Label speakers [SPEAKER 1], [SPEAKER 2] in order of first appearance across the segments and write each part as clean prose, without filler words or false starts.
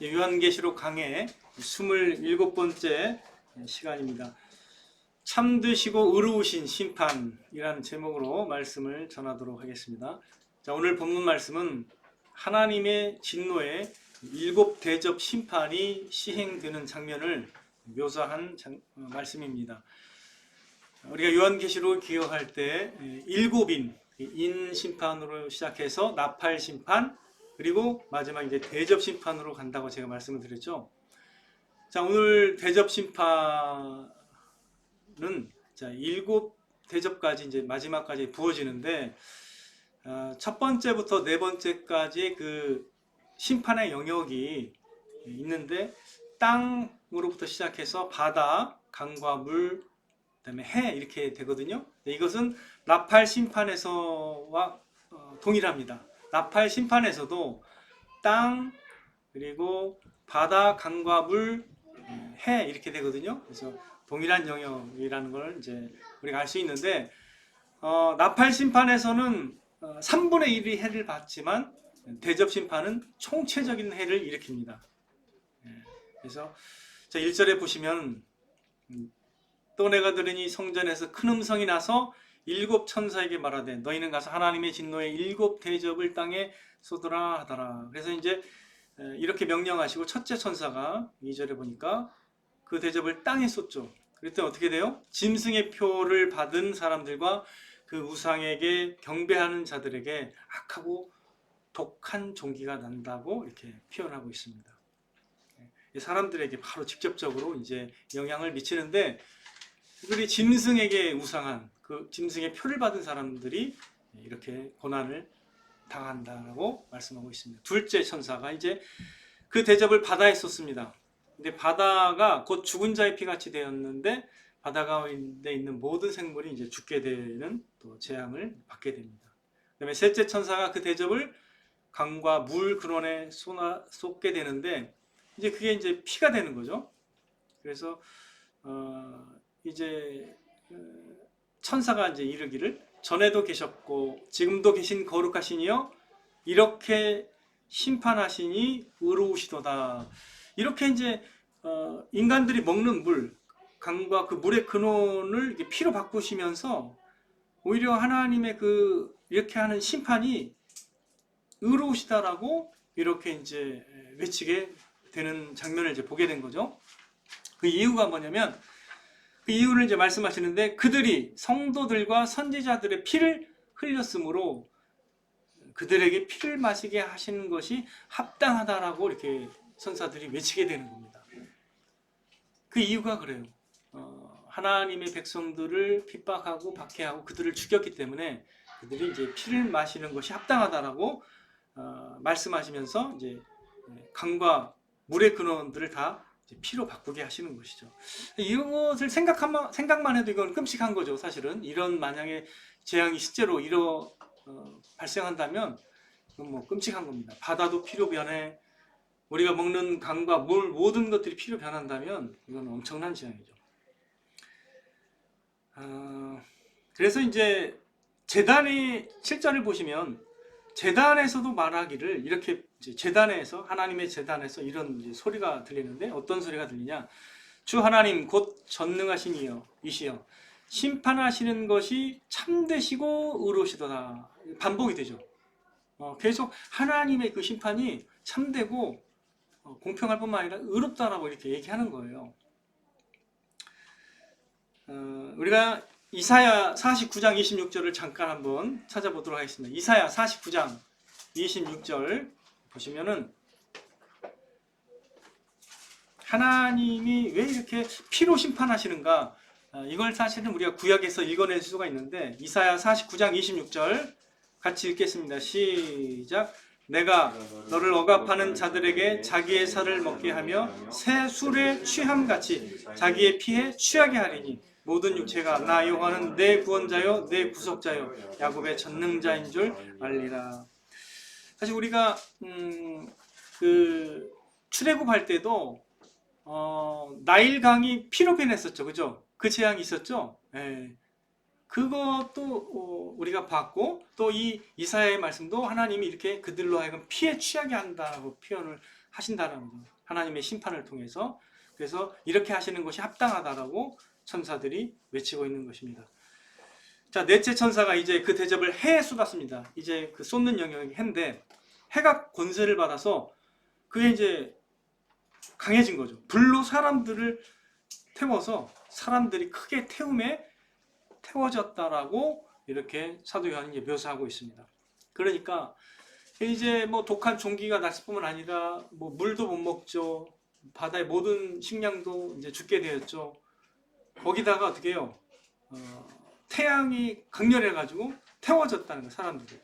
[SPEAKER 1] 요한계시록 강의 27번째 시간입니다. 참되시고 의로우신 심판이라는 제목으로 말씀을 전하도록 하겠습니다. 자, 오늘 본문 말씀은 하나님의 진노의 7대접 심판이 시행되는 장면을 묘사한 말씀입니다. 우리가 요한계시록 기억할 때 7인 심판으로 시작해서 나팔 심판, 그리고 마지막 이제 대접 심판으로 간다고 제가 말씀을 드렸죠. 자, 오늘 대접 심판은 자, 7대접까지 이제 마지막까지 부어지는데 첫 번째부터 네 번째까지 그 심판의 영역이 있는데 땅으로부터 시작해서 바다, 강과 물, 그다음에 해 이렇게 되거든요. 이것은 나팔 심판에서와 동일합니다. 나팔 심판에서도 땅, 그리고 바다, 강과 물, 해 이렇게 되거든요. 그래서 동일한 영역이라는 걸 이제 우리가 알 수 있는데 나팔 심판에서는 3분의 1이 해를 받지만 대접 심판은 총체적인 해를 일으킵니다. 그래서 1절에 보시면 또 내가 들으니 성전에서 큰 음성이 나서 7 천사에게 말하되 너희는 가서 하나님의 진노의 7 대접을 땅에 쏟으라 하더라. 그래서 이제 이렇게 명령하시고 첫째 천사가 2절에 보니까 그 대접을 땅에 쏟죠. 그랬더니 어떻게 돼요? 짐승의 표를 받은 사람들과 그 우상에게 경배하는 자들에게 악하고 독한 종기가 난다고 이렇게 표현하고 있습니다. 사람들에게 바로 직접적으로 이제 영향을 미치는데, 그들이 짐승에게 우상한 그 짐승의 표를 받은 사람들이 이렇게 고난을 당한다라고 말씀하고 있습니다. 둘째 천사가 이제 그 대접을 바다에 쏟습니다. 근데 바다가 곧 죽은 자의 피같이 되었는데 바다 가운데 있는 모든 생물이 이제 죽게 되는 또 재앙을 받게 됩니다. 그다음에 셋째 천사가 그 대접을 강과 물 근원에 쏟게 되는데 이제 그게 이제 피가 되는 거죠. 그래서 이제 천사가 이제 이르기를 전에도 계셨고 지금도 계신 거룩하신 이여 이렇게 심판하시니 의로우시도다. 이렇게 이제 인간들이 먹는 물, 강과 그 물의 근원을 이렇게 피로 바꾸시면서 오히려 하나님의 그 이렇게 하는 심판이 의로우시다라고 이렇게 이제 외치게 되는 장면을 이제 보게 된 거죠. 그 이유가 뭐냐면 그 이유를 이제 말씀하시는데 그들이 성도들과 선지자들의 피를 흘렸으므로 그들에게 피를 마시게 하시는 것이 합당하다라고 이렇게 천사들이 외치게 되는 겁니다. 그 이유가 그래요. 하나님의 백성들을 핍박하고 박해하고 그들을 죽였기 때문에 그들이 이제 피를 마시는 것이 합당하다라고 말씀하시면서 이제 강과 물의 근원들을 다 피로 바꾸게 하시는 것이죠. 이것을 생각만 해도 이건 끔찍한 거죠. 사실은 이런 만약에 재앙이 실제로 발생한다면 그건 뭐 끔찍한 겁니다. 바다도 피로 변해, 우리가 먹는 강과 물 모든 것들이 피로 변한다면 이건 엄청난 재앙이죠. 그래서 이제 제단의 7절을 보시면 제단에서도 말하기를 이렇게 제단에서 하나님의 제단에서 이런 이제 소리가 들리는데 어떤 소리가 들리냐? 주 하나님 곧 전능하신 이시여 심판하시는 것이 참되시고 의로우시도다. 반복이 되죠. 계속 하나님의 그 심판이 참되고 공평할 뿐만 아니라 의롭다라고 이렇게 얘기하는 거예요. 우리가 이사야 49장 26절을 잠깐 한번 찾아보도록 하겠습니다. 이사야 49장 26절 보시면은 하나님이 왜 이렇게 피로 심판하시는가, 이걸 사실은 우리가 구약에서 읽어낼 수가 있는데 이사야 49장 26절 같이 읽겠습니다. 시작. 내가 너를 억압하는 자들에게 자기의 살을 먹게 하며 새 술에 취함같이 자기의 피에 취하게 하리니 모든 육체가 나 여호와는 내 구원자요 내 구속자요 야곱의 전능자인 줄 알리라. 사실 우리가 그 출애굽할 때도 나일강이 피로 변했었죠, 그죠? 그 재앙이 있었죠. 예. 그것도 우리가 봤고 또 이 이사야의 말씀도 하나님이 이렇게 그들로 하여금 피에 취하게 한다고 표현을 하신다는 거죠. 하나님의 심판을 통해서. 그래서 이렇게 하시는 것이 합당하다라고 천사들이 외치고 있는 것입니다. 자, 넷째 천사가 이제 그 대접을 해에 쏟았습니다. 이제 그 쏟는 영역이 해인데, 해가 권세를 받아서 그게 이제 강해진 거죠. 불로 사람들을 태워서 사람들이 크게 태워졌다라고 이렇게 사도 요한이 묘사하고 있습니다. 그러니까 이제 뭐 독한 종기가 났을 뿐만 아니라 뭐 물도 못 먹죠. 바다의 모든 식량도 이제 죽게 되었죠. 거기다가 어떻게 해요? 태양이 강렬해가지고 태워졌다는 거예요, 사람들이.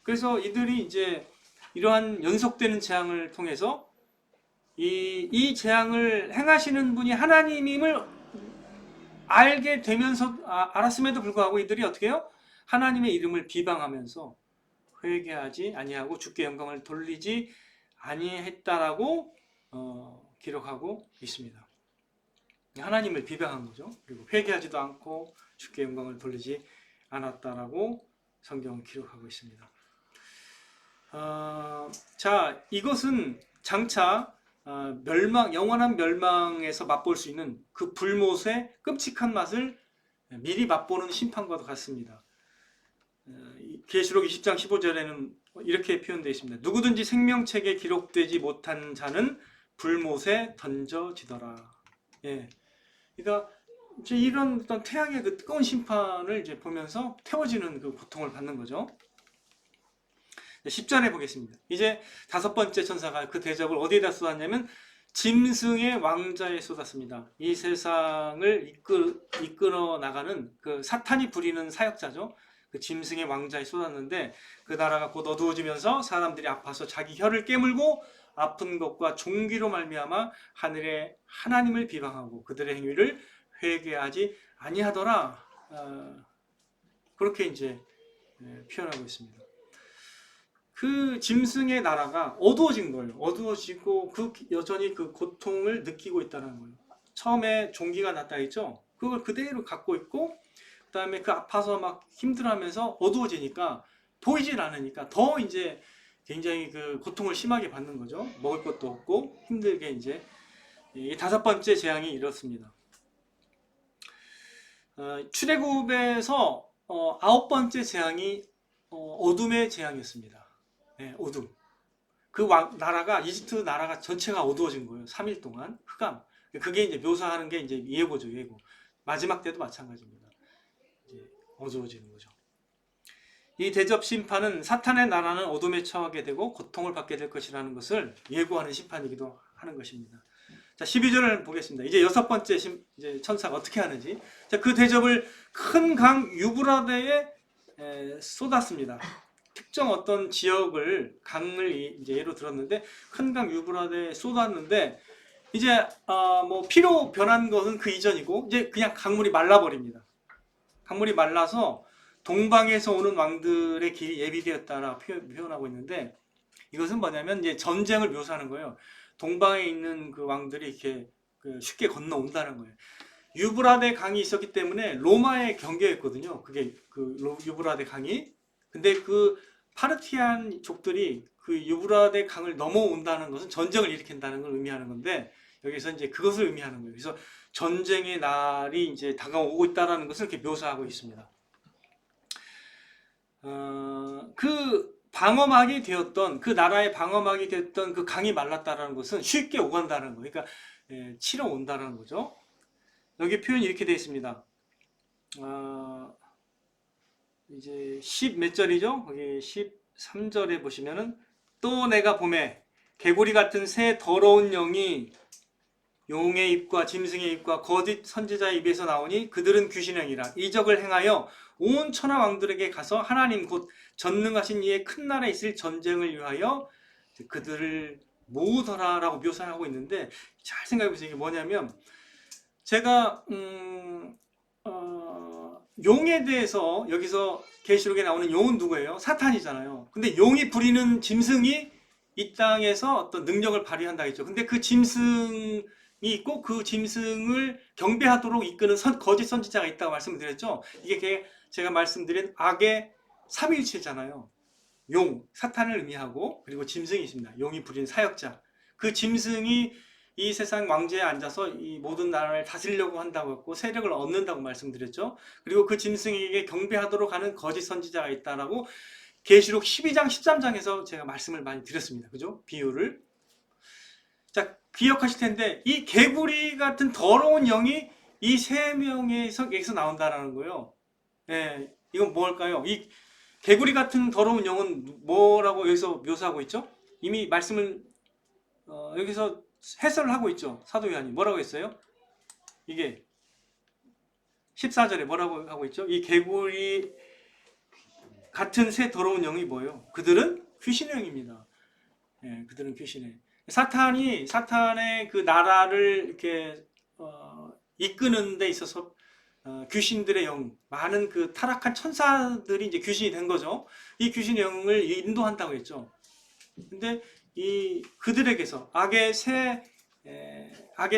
[SPEAKER 1] 그래서 이들이 이제 이러한 연속되는 재앙을 통해서 이 재앙을 행하시는 분이 하나님임을 알게 되면서 알았음에도 불구하고 이들이 어떻게 해요? 하나님의 이름을 비방하면서 회개하지 아니하고 주께 영광을 돌리지 아니했다라고 기록하고 있습니다. 하나님을 비방한 거죠. 그리고 회개하지도 않고 주께 영광을 돌리지 않았다라고 성경은 기록하고 있습니다. 자, 이것은 장차 영원한 멸망에서 맛볼 수 있는 그 불못의 끔찍한 맛을 미리 맛보는 심판과도 같습니다. 계시록 20장 15절에는 이렇게 표현되어 있습니다. 누구든지 생명책에 기록되지 못한 자는 불못에 던져지더라. 예. 그러니까 이런 어떤 태양의 그 뜨거운 심판을 이제 보면서 태워지는 그 고통을 받는 거죠. 10절에 보겠습니다. 이제 다섯 번째 천사가 그 대접을 어디에다 쏟았냐면 짐승의 왕자에 쏟았습니다. 이 세상을 이끌어 나가는 그 사탄이 부리는 사역자죠. 그 짐승의 왕자에 쏟았는데 그 나라가 곧 어두워지면서 사람들이 아파서 자기 혀를 깨물고 아픈 것과 종기로 말미암아 하늘의 하나님을 비방하고 그들의 행위를 회개하지 아니하더라. 그렇게 이제 표현하고 있습니다. 그 짐승의 나라가 어두워진 거예요. 어두워지고 여전히 그 고통을 느끼고 있다는 거예요. 처음에 종기가 났다 했죠. 그걸 그대로 갖고 있고 그 다음에 그 아파서 막 힘들어하면서 어두워지니까 보이질 않으니까 더 이제 굉장히 그 고통을 심하게 받는 거죠. 먹을 것도 없고 힘들게 이제 이 다섯 번째 재앙이 이렇습니다. 출애굽에서 아홉 번째 재앙이 어둠의 재앙이었습니다. 네, 어둠. 그 나라가 이집트 나라가 전체가 어두워진 거예요. 3일 동안 흑암. 그게 이제 묘사하는 게 이제 예고죠, 예고. 마지막 때도 마찬가지입니다. 이제 어두워지는 거죠. 이 대접 심판은 사탄의 나라는 어둠에 처하게 되고 고통을 받게 될 것이라는 것을 예고하는 심판이기도 하는 것입니다. 자, 12절을 보겠습니다. 이제 여섯 번째 이제 천사가 어떻게 하는지. 자, 그 대접을 큰 강 유브라데에 쏟았습니다. 특정 어떤 지역을 강을 이제 예로 들었는데 큰 강 유브라데에 쏟았는데 이제 뭐 피로 변한 것은 그 이전이고 이제 그냥 강물이 말라버립니다. 강물이 말라서 동방에서 오는 왕들의 길이 예비되었다라고 표현하고 있는데 이것은 뭐냐면 이제 전쟁을 묘사하는 거예요. 동방에 있는 그 왕들이 이렇게 쉽게 건너온다는 거예요. 유브라데 강이 있었기 때문에 로마의 경계였거든요. 그게 그 유브라데 강이. 근데 그 파르티안 족들이 그 유브라데 강을 넘어온다는 것은 전쟁을 일으킨다는 걸 의미하는 건데 여기서 이제 그것을 의미하는 거예요. 그래서 전쟁의 날이 이제 다가오고 있다는 것을 이렇게 묘사하고 있습니다. 그 방어막이 되었던 그 나라의 방어막이 되었던 그 강이 말랐다는 것은 쉽게 오간다는 거예요. 그러니까 치러 온다는 거죠. 여기 표현이 이렇게 되어 있습니다. 이제 10 몇 절이죠? 거기 13절에 보시면은 또 내가 보매 개구리 같은 새 더러운 영이 용의 입과 짐승의 입과 거짓 선지자의 입에서 나오니 그들은 귀신행이라 이적을 행하여 온 천하 왕들에게 가서 하나님 곧 전능하신 이의 큰 나라에 있을 전쟁을 위하여 그들을 모으더라라고 묘사하고 있는데 잘 생각해 보세요. 이게 뭐냐면 제가 용에 대해서 여기서 계시록에 나오는 용은 누구예요? 사탄이잖아요. 근데 용이 부리는 짐승이 이 땅에서 어떤 능력을 발휘한다 했죠. 근데 그 짐승이 있고 그 짐승을 경배하도록 이끄는 거짓 선지자가 있다고 말씀을 드렸죠. 이게 제가 말씀드린 악의 삼위일체잖아요. 용, 사탄을 의미하고, 그리고 짐승이 있습니다. 용이 부린 사역자. 그 짐승이 이 세상 왕좌에 앉아서 이 모든 나라를 다스리려고 한다고 했고 세력을 얻는다고 말씀드렸죠. 그리고 그 짐승에게 경배하도록 하는 거짓 선지자가 있다라고 계시록 12장 13장에서 제가 말씀을 많이 드렸습니다. 그죠? 비유를. 자, 기억하실 텐데 이 개구리 같은 더러운 영이 이 세 명에서 나온다라는 거예요. 예, 이건 뭘까요? 이 개구리 같은 더러운 영은 뭐라고 여기서 묘사하고 있죠? 이미 말씀을 여기서 해설을 하고 있죠. 사도 요한이 뭐라고 했어요? 이게 14절에 뭐라고 하고 있죠? 이 개구리 같은 새 더러운 영이 뭐예요? 그들은 귀신의 영입니다. 예, 그들은 귀신의. 사탄의 그 나라를 이렇게 이끄는 데 있어서 귀신들의 영, 많은 그 타락한 천사들이 이제 귀신이 된 거죠. 이 귀신의 영을 인도한다고 했죠. 근데 그들에게서 악의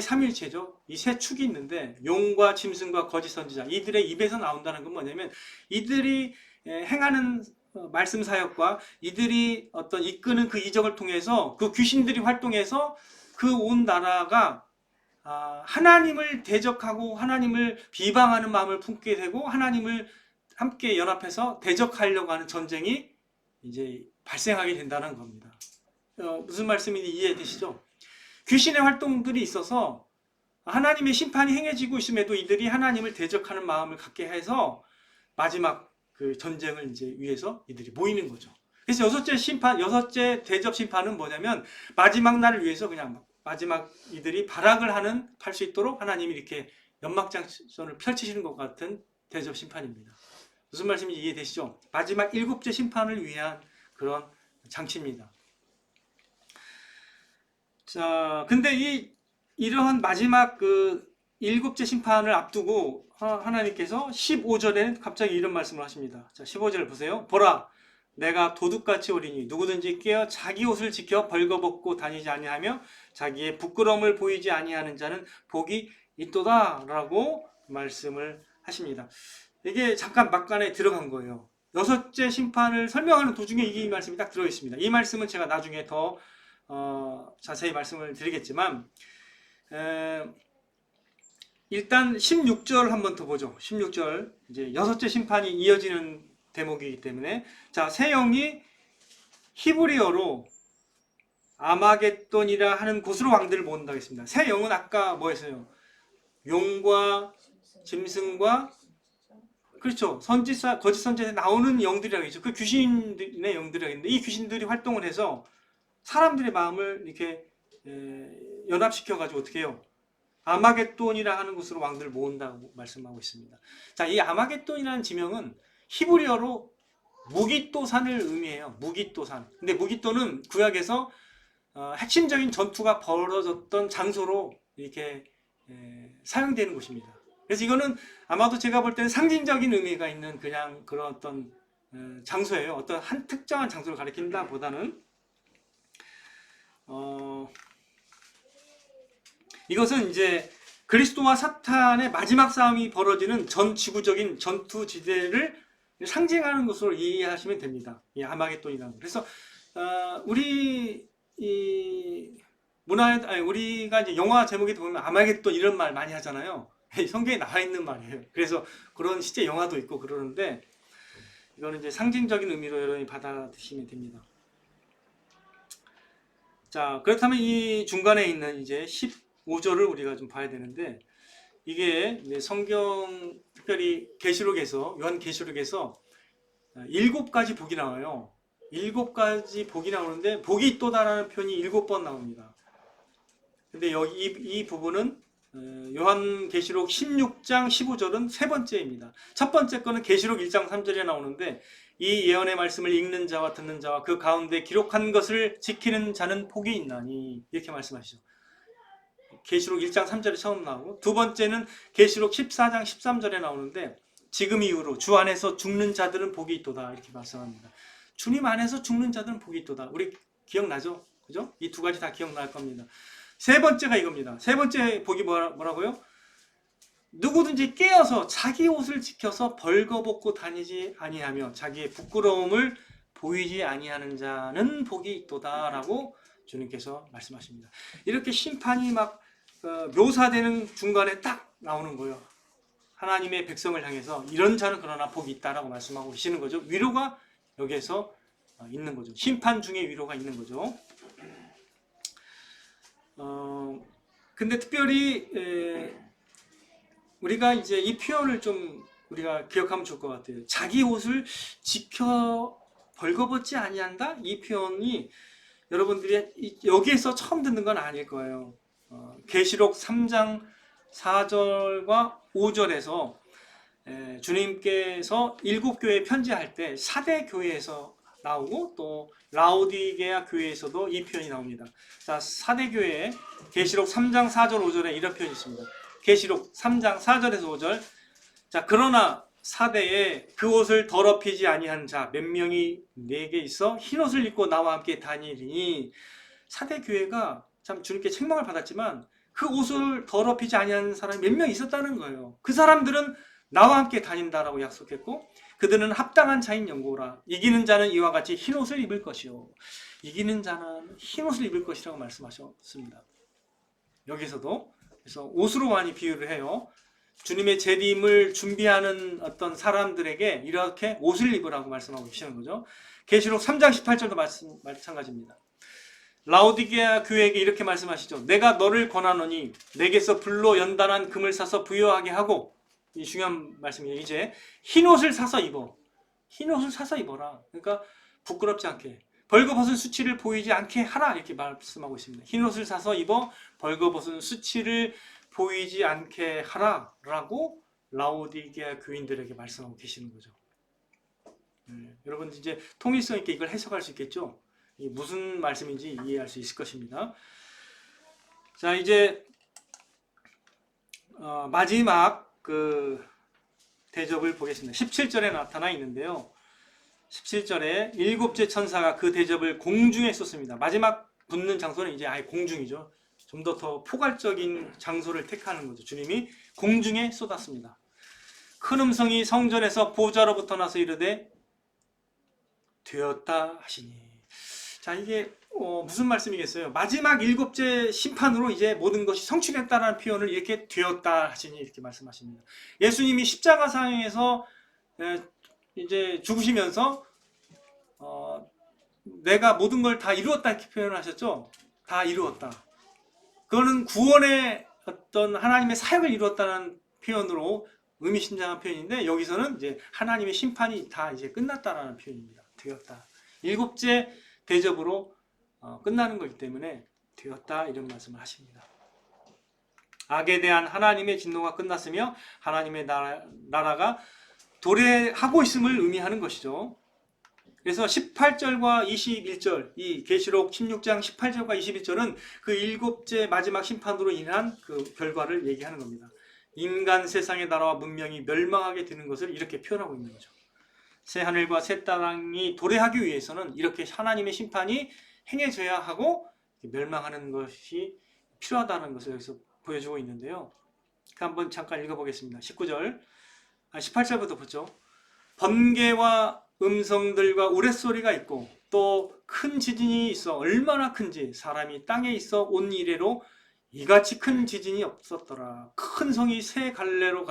[SPEAKER 1] 삼일체죠. 이 세 축이 있는데 용과 짐승과 거짓 선지자, 이들의 입에서 나온다는 건 뭐냐면 이들이 행하는 말씀 사역과 이들이 어떤 이끄는 그 이적을 통해서 그 귀신들이 활동해서 그 온 나라가 하나님을 대적하고 하나님을 비방하는 마음을 품게 되고 하나님을 함께 연합해서 대적하려고 하는 전쟁이 이제 발생하게 된다는 겁니다. 무슨 말씀인지 이해되시죠? 귀신의 활동들이 있어서 하나님의 심판이 행해지고 있음에도 이들이 하나님을 대적하는 마음을 갖게 해서 마지막 그 전쟁을 이제 위해서 이들이 모이는 거죠. 그래서 여섯째 대접 심판은 뭐냐면 마지막 날을 위해서 그냥 마지막 이들이 발악을 할 수 있도록 하나님이 이렇게 연막장선을 펼치시는 것 같은 대접 심판입니다. 무슨 말씀인지 이해되시죠? 마지막 7째 심판을 위한 그런 장치입니다. 자, 근데 이러한 마지막 그 7째 심판을 앞두고 하나님께서 15절에 갑자기 이런 말씀을 하십니다. 자, 15절 보세요. 보라, 내가 도둑같이 오리니 누구든지 깨어 자기 옷을 지켜 벌거벗고 다니지 아니하며 자기의 부끄러움을 보이지 아니하는 자는 복이 있도다 라고 말씀을 하십니다. 이게 잠깐 막간에 들어간 거예요. 6째 심판을 설명하는 도중에 이 말씀이 딱 들어있습니다. 이 말씀은 제가 나중에 더 자세히 말씀을 드리겠지만 일단 16절 한번 더 보죠. 16절 이제 6째 심판이 이어지는 대목이기 때문에 자, 새 영이 히브리어로 아마겟돈이라 하는 곳으로 왕들을 모은다고 했습니다. 새 영은 아까 뭐였어요? 용과 짐승과 그렇죠. 거짓 선지자에 나오는 영들이라고 했죠. 그 귀신의 영들이라고 했는데 이 귀신들이 활동을 해서 사람들의 마음을 이렇게 연합시켜가지고 어떻게 해요? 아마겟돈이라 하는 곳으로 왕들을 모은다고 말씀하고 있습니다. 자, 이 아마겟돈이라는 지명은 히브리어로 무기또산을 의미해요. 무기또산. 근데 무기또는 구약에서 핵심적인 전투가 벌어졌던 장소로 이렇게 사용되는 곳입니다. 그래서 이거는 아마도 제가 볼 때는 상징적인 의미가 있는 그냥 그런 어떤 장소예요. 어떤 한 특정한 장소를 가리킨다 보다는 이것은 이제 그리스도와 사탄의 마지막 싸움이 벌어지는 전 지구적인 전투 지대를 상징하는 것으로 이해하시면 됩니다. 이 아마겟돈이라는 거. 그래서 우리가 이제 영화 제목에 보면 아마겟돈 이런 말 많이 하잖아요. 성경에 나와 있는 말이에요. 그래서 그런 실제 영화도 있고 그러는데 이거는 이제 상징적인 의미로 여러분이 받아들이시면 됩니다. 자, 그렇다면 이 중간에 있는 이제 15절을 우리가 좀 봐야 되는데 이게 성경 특별히 계시록에서 요한계시록에서 7가지 복이 나와요. 7가지 복이 나오는데 복이 있도다라는 표현이 7번 나옵니다. 근데 여기 이 부분은 요한계시록 16장 15절은 세 번째입니다. 첫 번째 거는 계시록 1장 3절에 나오는데 이 예언의 말씀을 읽는 자와 듣는 자와 그 가운데 기록한 것을 지키는 자는 복이 있나니 이렇게 말씀하시죠. 계시록 1장 3절에 처음 나오고 두 번째는 계시록 14장 13절에 나오는데 지금 이후로 주 안에서 죽는 자들은 복이 있도다 이렇게 말씀합니다. 주님 안에서 죽는 자들은 복이 있도다. 우리 기억나죠? 그죠? 이 두 가지 다 기억날 겁니다. 세 번째가 이겁니다. 세 번째 복이 뭐라고요? 누구든지 깨어서 자기 옷을 지켜서 벌거벗고 다니지 아니하며 자기의 부끄러움을 보이지 아니하는 자는 복이 있도다라고 주님께서 말씀하십니다. 이렇게 심판이 막 묘사되는 중간에 딱 나오는 거예요. 하나님의 백성을 향해서 이런 자는 그러나 복이 있다라고 말씀하고 계시는 거죠. 위로가 여기에서 있는 거죠. 심판 중에 위로가 있는 거죠. 근데 특별히 우리가 이제 이 표현을 좀 우리가 기억하면 좋을 것 같아요. 자기 옷을 지켜 벌거벗지 아니한다? 이 표현이 여러분들이 여기에서 처음 듣는 건 아닐 거예요. 계시록 3장 4절과 5절에서 주님께서 7교회에 편지할 때 사대 교회에서 나오고 또 라오디게아 교회에서도 이 표현이 나옵니다. 자, 사대 교회에 계시록 3장 4절 5절에 이런 표현이 있습니다. 계시록 3장 4절에서 5절. 자, 그러나 사대에 그 옷을 더럽히지 아니한 자 몇 명이 내게 있어 흰 옷을 입고 나와 함께 다니리니, 사대 교회가 참 주님께 책망을 받았지만 그 옷을 더럽히지 아니한 사람이 몇 명 있었다는 거예요. 그 사람들은 나와 함께 다닌다라고 약속했고, 그들은 합당한 자인 연고라. 이기는 자는 이와 같이 흰 옷을 입을 것이요. 이기는 자는 흰 옷을 입을 것이라고 말씀하셨습니다. 여기서도 그래서 옷으로 많이 비유를 해요. 주님의 재림을 준비하는 어떤 사람들에게 이렇게 옷을 입으라고 말씀하고 계시는 거죠. 계시록 3장 18절도 마찬가지입니다. 라오디게아 교회에게 이렇게 말씀하시죠. 내가 너를 권하노니 내게서 불로 연단한 금을 사서 부여하게 하고, 이 중요한 말씀이에요. 이제 흰 옷을 사서 입어. 흰 옷을 사서 입어라. 그러니까 부끄럽지 않게, 벌거벗은 수치를 보이지 않게 하라, 이렇게 말씀하고 있습니다. 흰 옷을 사서 입어 벌거벗은 수치를 보이지 않게 하라 라고 라오디게아 교인들에게 말씀하고 계시는 거죠. 여러분 이제 통일성 있게 이걸 해석할 수 있겠죠? 이게 무슨 말씀인지 이해할 수 있을 것입니다. 자, 이제 마지막 그 대접을 보겠습니다. 17절에 나타나 있는데요. 17절에 7째 천사가 그 대접을 공중에 쏟습니다. 마지막 붙는 장소는 이제 아예 공중이죠. 좀 더 포괄적인 장소를 택하는 거죠. 주님이 공중에 쏟았습니다. 큰 음성이 성전에서 보좌로부터 나서 이르되 되었다 하시니. 자, 이게 무슨 말씀이겠어요? 마지막 7째 심판으로 이제 모든 것이 성취됐다라는 표현을 이렇게 되었다 하시니 이렇게 말씀하십니다. 예수님이 십자가상에서 이제 죽으시면서 내가 모든 걸 다 이루었다 이렇게 표현하셨죠. 다 이루었다. 그거는 구원의 어떤 하나님의 사역을 이루었다는 표현으로 의미심장한 표현인데, 여기서는 이제 하나님의 심판이 다 이제 끝났다라는 표현입니다. 되었다. 7째 대접으로 끝나는 거기 때문에 되었다, 이런 말씀을 하십니다. 악에 대한 하나님의 진노가 끝났으며 하나님의 나라가 도래하고 있음을 의미하는 것이죠. 그래서 18절과 21절, 이 계시록 16장 18절과 21절은 그 7째 마지막 심판으로 인한 그 결과를 얘기하는 겁니다. 인간 세상의 나라와 문명이 멸망하게 되는 것을 이렇게 표현하고 있는 거죠. 새 하늘과 새 땅이 도래하기 위해서는 이렇게 하나님의 심판이 행해져야 하고 멸망하는 것이 필요하다는 것을 여기서 보여주고 있는데요. 한번 잠깐 읽어보겠습니다. 18절부터 보죠. 번개와 음성들과 우레소리가 있고 또 큰 지진이 있어 얼마나 큰지 사람이 땅에 있어 온 이래로 이같이 큰 지진이 없었더라. 큰 성이 세 갈래로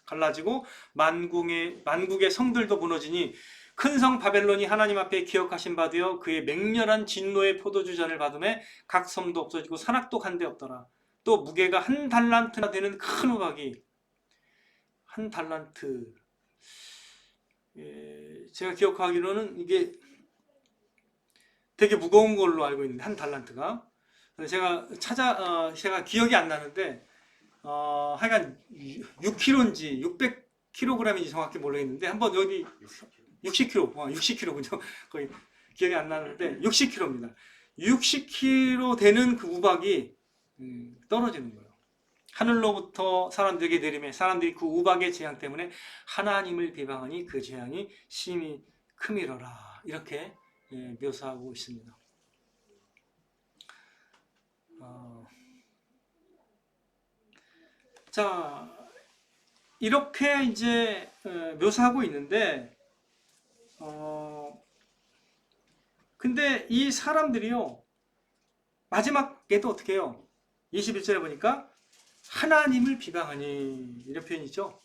[SPEAKER 1] 갈라지고 만국의 성들도 무너지니 큰 성 바벨론이 하나님 앞에 기억하신 바 되어 그의 맹렬한 진노의 포도주잔을 받음에 각 섬도 없어지고 산악도 간데 없더라. 또 무게가 1달란트나 되는 큰 우박이, 1달란트, 제가 기억하기로는 이게 되게 무거운 걸로 알고 있는데, 1달란트가 제가 기억이 안 나는데 하여간 6kg인지 600kg인지 정확히 모르겠는데, 한번 여기 60kg, 60kg군요. 거의 기억이 안 나는데 60kg입니다. 60kg 되는 그 우박이 떨어지는 거예요. 하늘로부터 사람들에게 내리며 사람들이 그 우박의 재앙 때문에 하나님을 비방하니 그 재앙이 심히 크미러라, 이렇게 묘사하고 있습니다. 자, 이렇게 이제 묘사하고 있는데 근데 이 사람들이요, 마지막에도 어떻게 해요? 21절에 보니까 하나님을 비방하니, 이런 표현이 있죠.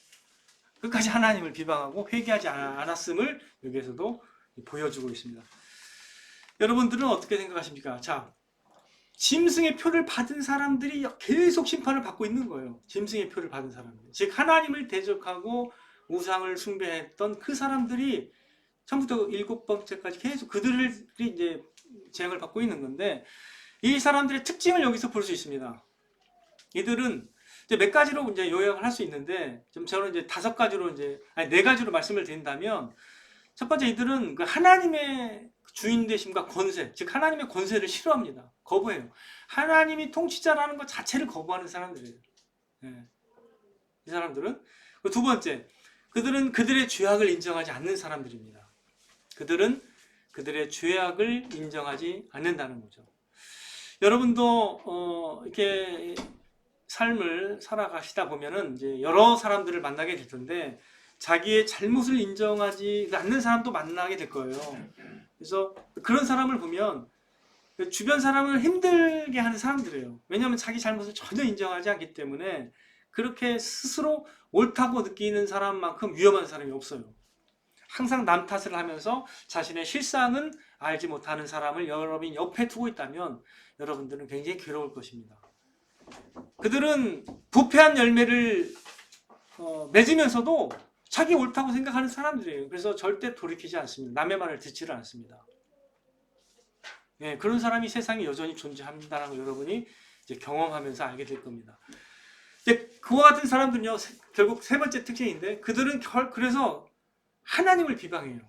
[SPEAKER 1] 끝까지 하나님을 비방하고 회개하지 않았음을 여기에서도 보여주고 있습니다. 여러분들은 어떻게 생각하십니까? 자, 짐승의 표를 받은 사람들이 계속 심판을 받고 있는 거예요. 짐승의 표를 받은 사람들. 즉 하나님을 대적하고 우상을 숭배했던 그 사람들이 처음부터 7번째까지 계속 그들이 이제 재앙을 받고 있는 건데, 이 사람들의 특징을 여기서 볼 수 있습니다. 이들은 이제 몇 가지로 이제 요약을 할 수 있는데, 좀 저는 이제 5가지로 아니 4가지로 말씀을 드린다면, 첫 번째, 이들은 그 하나님의 주인 되심과 권세, 즉 하나님의 권세를 싫어합니다. 거부해요. 하나님이 통치자라는 것 자체를 거부하는 사람들이에요. 네. 이 사람들은. 두 번째, 그들은 그들의 죄악을 인정하지 않는 사람들입니다. 그들은 그들의 죄악을 인정하지 않는다는 거죠. 여러분도 이렇게 삶을 살아가시다 보면은 이제 여러 사람들을 만나게 될 텐데, 자기의 잘못을 인정하지 않는 사람도 만나게 될 거예요. 그래서 그런 사람을 보면 주변 사람을 힘들게 하는 사람들이에요. 왜냐하면 자기 잘못을 전혀 인정하지 않기 때문에 그렇게 스스로 옳다고 느끼는 사람만큼 위험한 사람이 없어요. 항상 남 탓을 하면서 자신의 실상은 알지 못하는 사람을 여러분이 옆에 두고 있다면 여러분들은 굉장히 괴로울 것입니다. 그들은 부패한 열매를 맺으면서도 자기 옳다고 생각하는 사람들이에요. 그래서 절대 돌이키지 않습니다. 남의 말을 듣지를 않습니다. 네, 그런 사람이 세상에 여전히 존재한다는 걸 여러분이 이제 경험하면서 알게 될 겁니다. 이제 그와 같은 사람들은요, 결국 세 번째 특징인데, 그들은 그래서 하나님을 비방해요.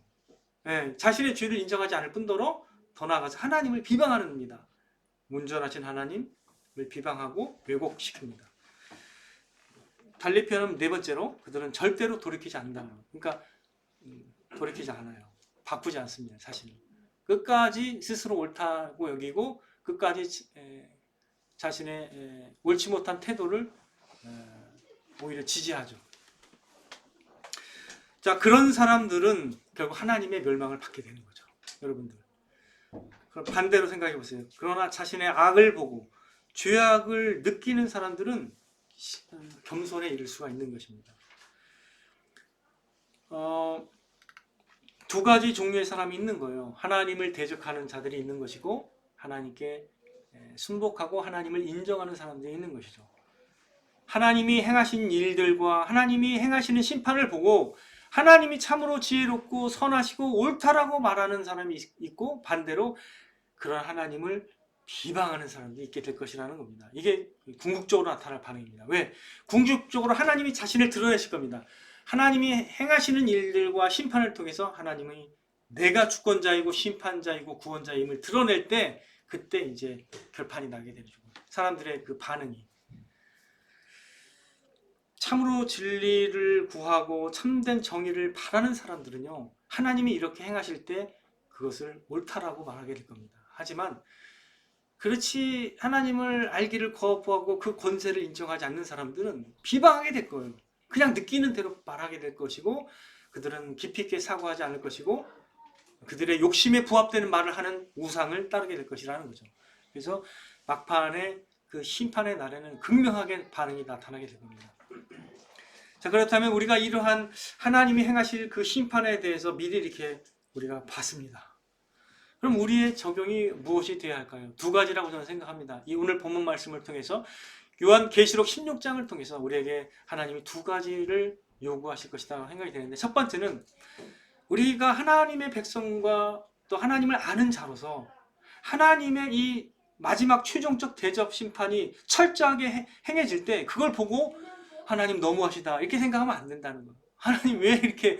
[SPEAKER 1] 네, 자신의 죄를 인정하지 않을 뿐더러 더 나아가서 하나님을 비방하는 겁니다. 온전하신 하나님을 비방하고 왜곡시킵니다. 달리 표현하면 네 번째로, 그들은 절대로 돌이키지 않는다는 거예요. 그러니까 돌이키지 않아요. 바꾸지 않습니다. 자신을. 끝까지 스스로 옳다고 여기고 끝까지 자신의 옳지 못한 태도를 오히려 지지하죠. 자, 그런 사람들은 결국 하나님의 멸망을 받게 되는 거죠. 여러분들. 그럼 반대로 생각해 보세요. 그러나 자신의 악을 보고 죄악을 느끼는 사람들은 겸손에 이를 수가 있는 것입니다. 두 가지 종류의 사람이 있는 거예요. 하나님을 대적하는 자들이 있는 것이고, 하나님께 순복하고 하나님을 인정하는 사람들이 있는 것이죠. 하나님이 행하신 일들과 하나님이 행하시는 심판을 보고 하나님이 참으로 지혜롭고 선하시고 옳다라고 말하는 사람이 있고, 반대로 그런 하나님을 비방하는 사람도 있게 될 것이라는 겁니다. 이게 궁극적으로 나타날 반응입니다. 왜? 궁극적으로 하나님이 자신을 드러내실 겁니다. 하나님이 행하시는 일들과 심판을 통해서 하나님이 내가 주권자이고 심판자이고 구원자임을 드러낼 때, 그때 이제 결판이 나게 되죠. 사람들의 그 반응이. 참으로 진리를 구하고 참된 정의를 바라는 사람들은요, 하나님이 이렇게 행하실 때 그것을 옳다라고 말하게 될 겁니다. 하지만 그렇지 하나님을 알기를 거부하고 그 권세를 인정하지 않는 사람들은 비방하게 될 거예요. 그냥 느끼는 대로 말하게 될 것이고, 그들은 깊이 있게 사고하지 않을 것이고, 그들의 욕심에 부합되는 말을 하는 우상을 따르게 될 것이라는 거죠. 그래서 막판에 그 심판의 날에는 극명하게 반응이 나타나게 될 겁니다. 자, 그렇다면 우리가 이러한 하나님이 행하실 그 심판에 대해서 미리 이렇게 우리가 봤습니다. 그럼 우리의 적용이 무엇이 되어야 할까요? 두 가지라고 저는 생각합니다. 이 오늘 본문 말씀을 통해서, 요한계시록 16장을 통해서 우리에게 하나님이 두 가지를 요구하실 것이다 생각이 되는데, 첫 번째는 우리가 하나님의 백성과 또 하나님을 아는 자로서 하나님의 이 마지막 최종적 대접 심판이 철저하게 행해질 때 그걸 보고 하나님 너무하시다 이렇게 생각하면 안 된다는 거예요. 하나님 왜 이렇게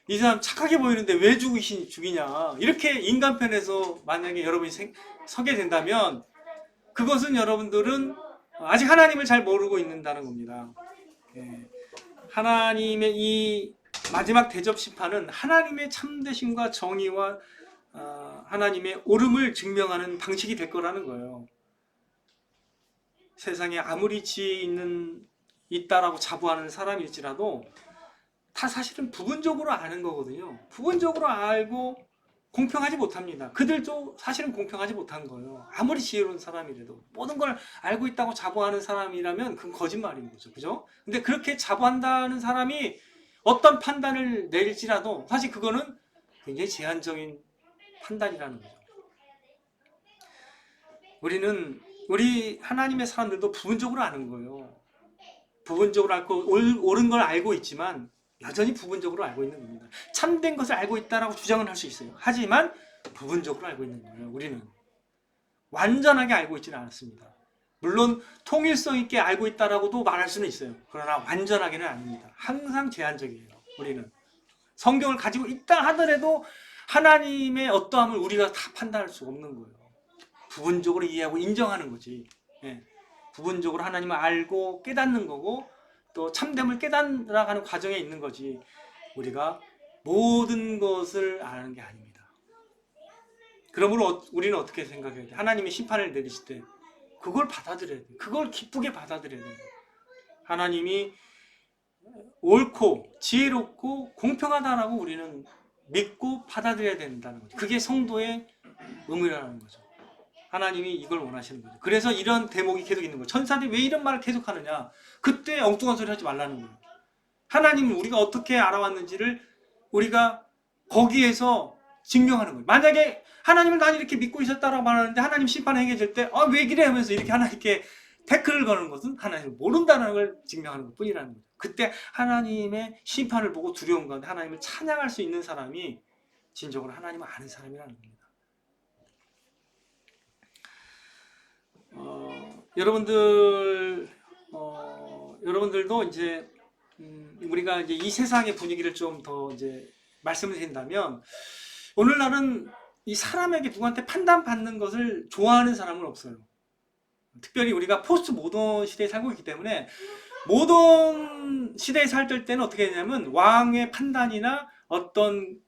[SPEAKER 1] 이 사람 착하게 보이는데 왜 죽이냐, 이렇게 인간편에서 만약에 여러분이 서게 된다면 그것은 여러분들은 아직 하나님을 잘 모르고 있는다는 겁니다. 하나님의 이 마지막 대접 심판은 하나님의 참되심과 정의와 하나님의 옳음을 증명하는 방식이 될 거라는 거예요. 세상에 아무리 지혜 있다라고 자부하는 사람일지라도 다 사실은 부분적으로 아는 거거든요. 부분적으로 알고 공평하지 못합니다. 그들도 사실은 공평하지 못한 거예요. 아무리 지혜로운 사람이라도 모든 걸 알고 있다고 자부하는 사람이라면 그건 거짓말인 거죠. 그죠? 근데 그렇게 자부한다는 사람이 어떤 판단을 내릴지라도 사실 그거는 굉장히 제한적인 판단이라는 거죠. 우리 하나님의 사람들도 부분적으로 아는 거예요. 부분적으로 알고 옳은 걸 알고 있지만 여전히 부분적으로 알고 있는 겁니다. 참된 것을 알고 있다라고 주장을 할 수 있어요. 하지만 부분적으로 알고 있는 거예요. 우리는 완전하게 알고 있지는 않았습니다. 물론 통일성 있게 알고 있다라고도 말할 수는 있어요. 그러나 완전하게는 아닙니다. 항상 제한적이에요. 우리는 성경을 가지고 있다 하더라도 하나님의 어떠함을 우리가 다 판단할 수 없는 거예요. 부분적으로 이해하고 인정하는 거지. 예. 부분적으로 하나님을 알고 깨닫는 거고 또 참됨을 깨달아가는 과정에 있는 거지 우리가 모든 것을 아는 게 아닙니다. 그러므로 우리는 어떻게 생각해야 돼? 하나님이 심판을 내리실 때 그걸 받아들여야 돼. 그걸 기쁘게 받아들여야 돼. 하나님이 옳고 지혜롭고 공평하다라고 우리는 믿고 받아들여야 된다는 거죠. 그게 성도의 의무라는 거죠. 하나님이 이걸 원하시는 거죠. 그래서 이런 대목이 계속 있는 거예요. 천사들이 왜 이런 말을 계속 하느냐. 그때 엉뚱한 소리 하지 말라는 거예요. 하나님은 우리가 어떻게 알아왔는지를 우리가 거기에서 증명하는 거예요. 만약에 하나님을 난 이렇게 믿고 있었다라고 말하는데 하나님 심판 행해질 때 왜 그래 하면서 이렇게 하나님께 태클을 거는 것은 하나님을 모른다는 걸 증명하는 것 뿐이라는 거죠. 그때 하나님의 심판을 보고 두려운 가운데 하나님을 찬양할 수 있는 사람이 진정으로 하나님을 아는 사람이라는 겁니다. 여러분들도 이제 우리가 이제 이 세상의 분위기를 좀 더 이제 말씀을 드린다면 오늘날은 이 사람에게 누구한테 판단받는 것을 좋아하는 사람은 없어요. 특별히 우리가 포스트 모던 시대에 살고 있기 때문에 모던 시대에 살 때는 어떻게 되냐면 왕의 판단이나 어떤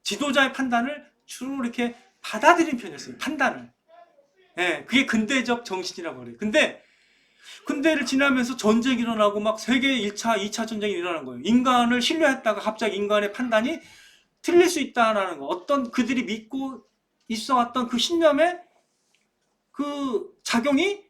[SPEAKER 1] 지도자의 판단을 주로 이렇게 받아들이는 편이었어요. 판단을. 예, 그게 근대적 정신이라고 그래요. 근데 근대를 지나면서 전쟁이 일어나고 막 세계 1차, 2차 전쟁이 일어나는 거예요. 인간을 신뢰했다가 갑자기 인간의 판단이 틀릴 수 있다는 거. 어떤 그들이 믿고 있어왔던 그 신념의 그 작용이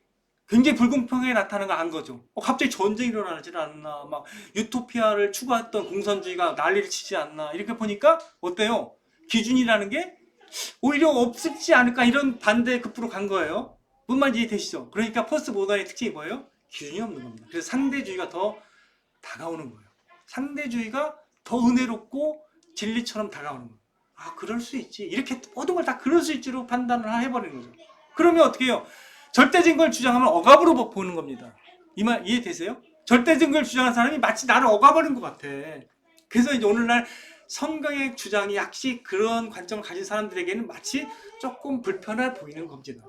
[SPEAKER 1] 굉장히 불공평하게 나타나는 걸 안 거죠. 갑자기 전쟁이 일어나질 않나, 막 유토피아를 추구했던 공산주의가 난리를 치지 않나, 이렇게 보니까 어때요? 기준이라는 게 오히려 없지 않을까, 이런 반대 급부로 간 거예요. 뭔 말인지 이해되시죠? 그러니까 포스트 모던의 특징이 뭐예요? 기준이 없는 겁니다. 그래서 상대주의가 더 다가오는 거예요. 상대주의가 더 은혜롭고 진리처럼 다가오는 거예요. 아, 그럴 수 있지. 이렇게 모든 걸 다 그럴 수 있지로 판단을 해버리는 거죠. 그러면 어떻게 해요? 절대적인 걸 주장하면 억압으로 보는 겁니다. 이 말 이해되세요? 절대적인 걸 주장하는 사람이 마치 나를 억압하는 것 같아. 그래서 이제 오늘날 성경의 주장이 약식 그런 관점을 가진 사람들에게는 마치 조금 불편해 보이는 겁니다.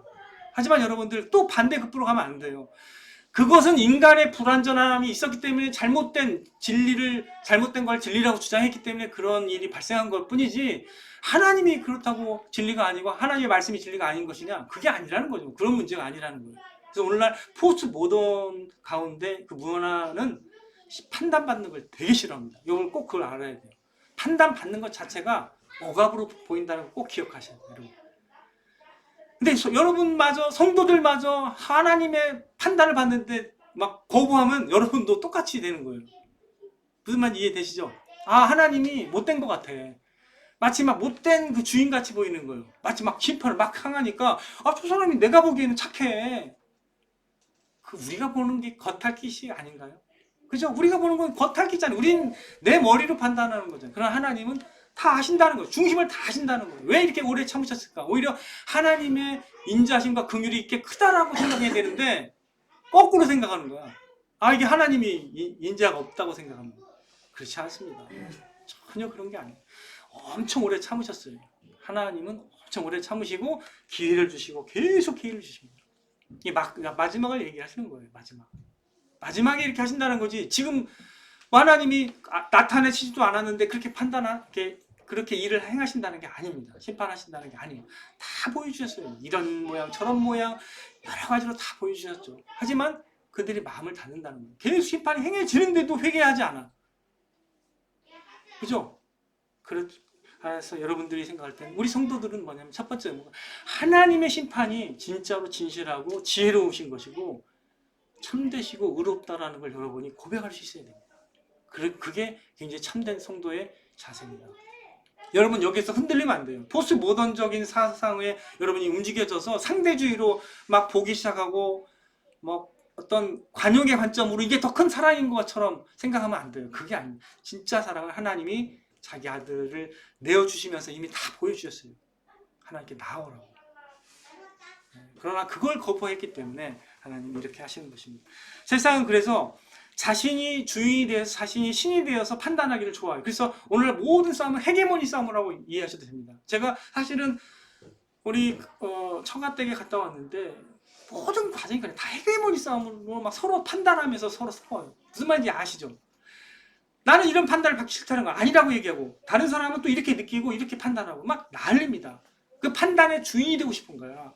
[SPEAKER 1] 하지만 여러분들 또 반대급부로 가면 안 돼요. 그것은 인간의 불완전함이 있었기 때문에 잘못된 걸 진리라고 주장했기 때문에 그런 일이 발생한 것 뿐이지 하나님이 그렇다고 진리가 아니고 하나님의 말씀이 진리가 아닌 것이냐? 그게 아니라는 거죠. 그런 문제가 아니라는 거예요. 그래서 오늘날 포스트 모던 가운데 그 문화는 판단받는 걸 되게 싫어합니다. 이걸 꼭 그걸 알아야 돼요. 판단받는 것 자체가 억압으로 보인다는 걸 꼭 기억하셔야 돼요. 여러분. 근데 여러분마저 성도들마저 하나님의 판단을 받는데 막 거부하면 여러분도 똑같이 되는 거예요. 무슨 말인지 이해되시죠? 아, 하나님이 못된 것 같아. 마치 막 못된 그 주인같이 보이는 거예요. 마치 막 심판을 막 항하니까 아, 저 사람이 내가 보기에는 착해. 그 우리가 보는 게 겉핥기시 아닌가요? 그죠? 우리가 보는 건 겉핥기잖아요. 우리는 내 머리로 판단하는 거잖아요. 그러나 하나님은 다 아신다는 거예요. 중심을 다 아신다는 거예요. 왜 이렇게 오래 참으셨을까? 오히려 하나님의 인자심과 긍휼이 이렇게 크다라고 생각해야 되는데 거꾸로 생각하는 거야. 아, 이게 하나님이 인자가 없다고 생각하는 거야. 그렇지 않습니다. 전혀 그런 게 아니에요. 엄청 오래 참으셨어요. 하나님은 엄청 오래 참으시고 기회를 주시고 계속 기회를 주십니다. 이 마지막을 얘기하시는 거예요. 마지막에 이렇게 하신다는 거지. 지금 하나님이 나타내시지도 않았는데 그렇게 일을 행하신다는 게 아닙니다. 심판하신다는 게 아니에요. 다 보여주셨어요. 이런 모양 저런 모양 여러 가지로 다 보여주셨죠. 하지만 그들이 마음을 닫는다는 거예요. 계속 심판이 행해지는데도 회개하지 않아. 그죠? 해서 여러분들이 생각할 때는 우리 성도들은 뭐냐면 첫 번째 하나님의 심판이 진짜로 진실하고 지혜로우신 것이고 참되시고 의롭다라는 걸 여러분이 고백할 수 있어야 됩니다. 그게 굉장히 참된 성도의 자세입니다. 여러분 여기서 흔들리면 안 돼요. 포스트 모던적인 사상에 여러분이 움직여져서 상대주의로 막 보기 시작하고 뭐 어떤 관용의 관점으로 이게 더 큰 사랑인 것처럼 생각하면 안 돼요. 그게 아닙니다. 진짜 사랑은 하나님이 자기 아들을 내어주시면서 이미 다 보여주셨어요. 하나님께 나오라고. 그러나 그걸 거부했기 때문에 하나님이 이렇게 하시는 것입니다. 세상은 그래서 자신이 주인이 되어서 자신이 신이 되어서 판단하기를 좋아해요. 그래서 오늘 모든 싸움은 헤게모니 싸움이라고 이해하셔도 됩니다. 제가 사실은 우리 처가댁에 갔다 왔는데 모든 과정이 그냥 다 헤게모니 싸움으로 막 서로 판단하면서 서로 싸워요. 무슨 말인지 아시죠? 나는 이런 판단을 받기 싫다는 거 아니라고 얘기하고 다른 사람은 또 이렇게 느끼고 이렇게 판단하고 막 난립니다. 그 판단의 주인이 되고 싶은 거야.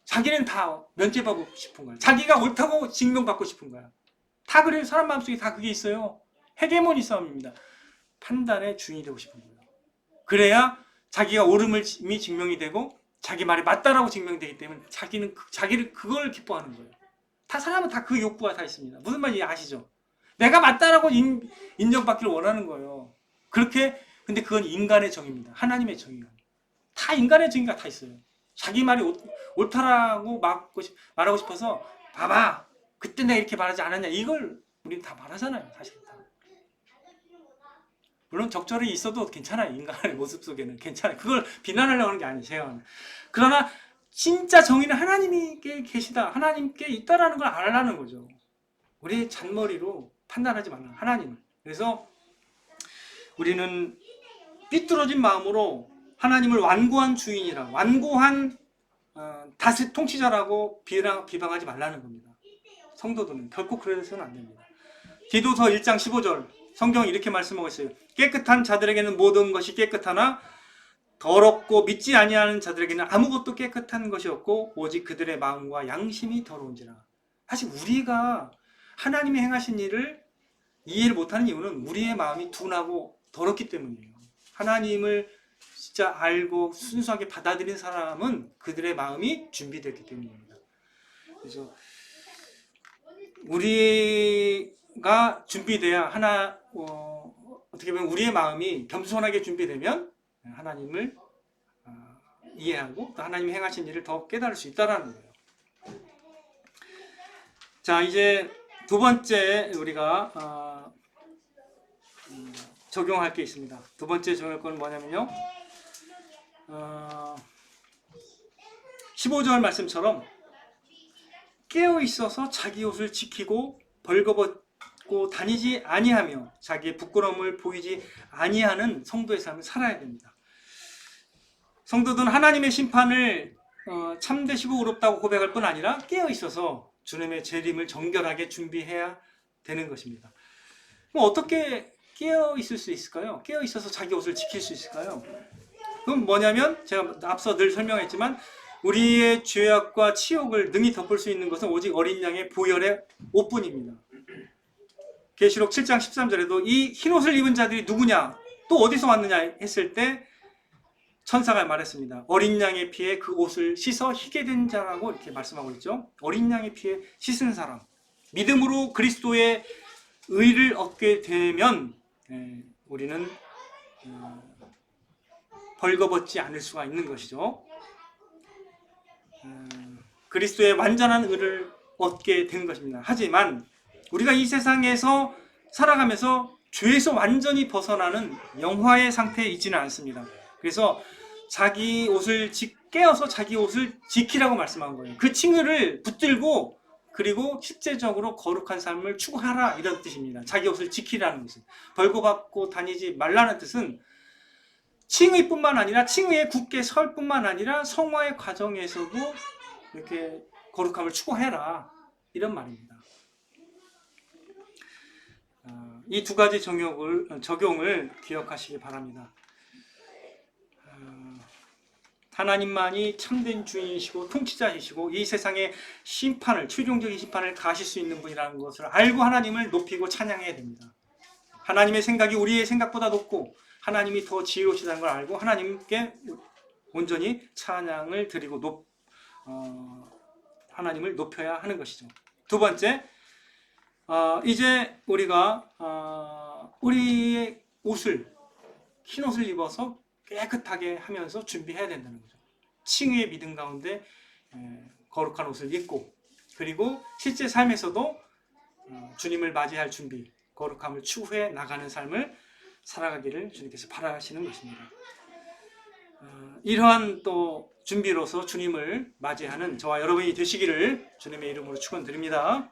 [SPEAKER 1] 자기는 다 면죄받고 싶은 거야. 자기가 옳다고 증명받고 싶은 거야. 다 그래요. 사람 마음속에 다 그게 있어요. 헤게모니 싸움입니다. 판단의 주인이 되고 싶은 거예요. 그래야 자기가 옳음이 증명이 되고 자기 말이 맞다라고 증명되기 때문에 자기를 그걸 기뻐하는 거예요. 다 사람은 다 그 욕구가 다 있습니다. 무슨 말인지 아시죠? 내가 맞다라고 인정받기를 원하는 거예요. 그렇게 근데 그건 인간의 정의입니다. 하나님의 정의가 다 인간의 정의가 다 있어요. 자기 말이 옳다라고 말하고 싶어서 봐봐 그때 내가 이렇게 말하지 않았냐 이걸 우리는 다 말하잖아요. 사실 다. 물론 적절히 있어도 괜찮아요. 인간의 모습 속에는 괜찮아요. 그걸 비난하려고 하는 게 아니에요. 제가. 그러나 진짜 정의는 하나님께 계시다. 하나님께 있다라는 걸 알라는 거죠. 우리의 잔머리로 판단하지 말라. 하나님을. 그래서 우리는 삐뚤어진 마음으로 하나님을 완고한 주인이라 완고한 통치자라고 비방하지 말라는 겁니다. 성도들은 결코 그래서는 안 됩니다. 디도서 1장 15절 성경이 이렇게 말씀하고 있어요. 깨끗한 자들에게는 모든 것이 깨끗하나 더럽고 믿지 아니하는 자들에게는 아무것도 깨끗한 것이 없고 오직 그들의 마음과 양심이 더러운지라. 사실 우리가 하나님이 행하신 일을 이해를 못하는 이유는 우리의 마음이 둔하고 더럽기 때문이에요. 하나님을 진짜 알고 순수하게 받아들인 사람은 그들의 마음이 준비됐기 때문입니다. 그래서 우리가 준비돼야 어떻게 보면 우리의 마음이 겸손하게 준비되면 하나님을 이해하고 또 하나님이 행하신 일을 더 깨달을 수 있다는 거예요. 자, 이제 두 번째 우리가 적용할 게 있습니다. 두 번째 적용할 건 뭐냐면요. 15절 말씀처럼 깨어 있어서 자기 옷을 지키고 벌거벗고 다니지 아니하며 자기의 부끄러움을 보이지 아니하는 성도의 삶을 살아야 됩니다. 성도들은 하나님의 심판을 참되시고 의롭다고 고백할 뿐 아니라 깨어 있어서 주님의 재림을 정결하게 준비해야 되는 것입니다. 그럼 어떻게 깨어 있을 수 있을까요? 깨어 있어서 자기 옷을 지킬 수 있을까요? 그럼 뭐냐면 제가 앞서 늘 설명했지만 우리의 죄악과 치욕을 능히 덮을 수 있는 것은 오직 어린 양의 보혈의 옷뿐입니다. 계시록 7장 13절에도 이 흰옷을 입은 자들이 누구냐? 또 어디서 왔느냐? 했을 때 천사가 말했습니다. 어린 양의 피에 그 옷을 씻어 희게 된 자라고 이렇게 말씀하고 있죠. 어린 양의 피에 씻은 사람. 믿음으로 그리스도의 의를 얻게 되면 우리는 벌거벗지 않을 수가 있는 것이죠. 그리스도의 완전한 의를 얻게 된 것입니다. 하지만 우리가 이 세상에서 살아가면서 죄에서 완전히 벗어나는 영화의 상태에 있지는 않습니다. 그래서 자기 옷을 깨어서 자기 옷을 지키라고 말씀한 거예요. 그 칭의를 붙들고 그리고 실제적으로 거룩한 삶을 추구하라 이런 뜻입니다. 자기 옷을 지키라는 것은 벌거벗고 다니지 말라는 뜻은 칭의뿐만 아니라 칭의에 굳게 설 뿐만 아니라 성화의 과정에서도 이렇게 거룩함을 추구해라 이런 말입니다. 이 두 가지 적용을 기억하시기 바랍니다. 하나님만이 참된 주인이시고 통치자이시고 이 세상의 심판을 최종적인 심판을 가하실 수 있는 분이라는 것을 알고 하나님을 높이고 찬양해야 됩니다. 하나님의 생각이 우리의 생각보다 높고 하나님이 더 지혜로우시다는 걸 알고 하나님께 온전히 찬양을 드리고 하나님을 높여야 하는 것이죠. 두 번째, 이제 우리가 우리의 흰 옷을 입어서 깨끗하게 하면서 준비해야 된다는 거죠. 칭의의 믿음 가운데 거룩한 옷을 입고, 그리고 실제 삶에서도 주님을 맞이할 준비, 거룩함을 추구해 나가는 삶을 살아가기를 주님께서 바라시는 것입니다. 이러한 또 준비로서 주님을 맞이하는 저와 여러분이 되시기를 주님의 이름으로 축원드립니다.